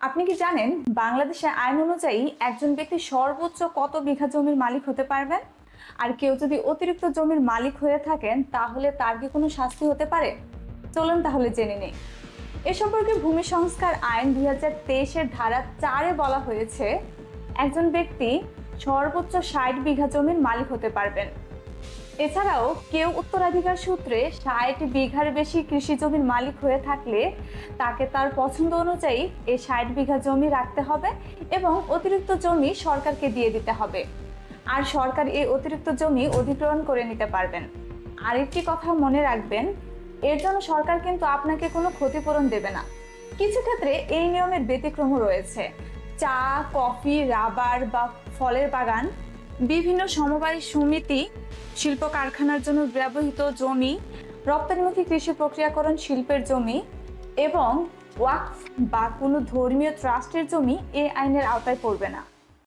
আপনি কি জানেন বাংলাদেশের আইন অনুযায়ী একজন ব্যক্তি সর্বোচ্চ কত বিঘা জমির মালিক হতে পারবেন? আর কেউ যদি অতিরিক্ত জমির মালিক হয়ে থাকেন তাহলে তার কি কোনো শাস্তি হতে পারে? চলুন তাহলে জেনে নিই। এ সম্পর্কে ভূমি সংস্কার আইন 2023-এর ধারা 4-এ বলা হয়েছে, একজন ব্যক্তি সর্বোচ্চ 60 বিঘা জমির মালিক হতে পারবেন। এছাড়াও কেউ উত্তরাধিকার সূত্রে 60 বিঘার বেশি কৃষি জমির মালিক হয়ে থাকলে তাকে তার পছন্দ অনুযায়ী এই 60 বিঘা জমি রাখতে হবে এবং অতিরিক্ত জমি সরকারকে দিয়ে দিতে হবে। আর সরকার এই অতিরিক্ত জমি অধিগ্রহণ করে নিতে পারবেন। আরেকটি কথা মনে রাখবেন, এর জন্য সরকার কিন্তু আপনাকে কোনো ক্ষতিপূরণ দেবে না। কিছু ক্ষেত্রে এই নিয়মের ব্যতিক্রমও রয়েছে। চা, কফি, রাবার বা ফলের বাগান, বিভিন্ন সমবায় সমিতি, শিল্প কারখানার জন্য ব্যবহৃত জমি, রপ্তানিমুখী কৃষি প্রক্রিয়াকরণ শিল্পের জমি এবং ওয়াকফ বা কোনো ধর্মীয় ট্রাস্টের জমি এই আইনের আওতায় পড়বে না।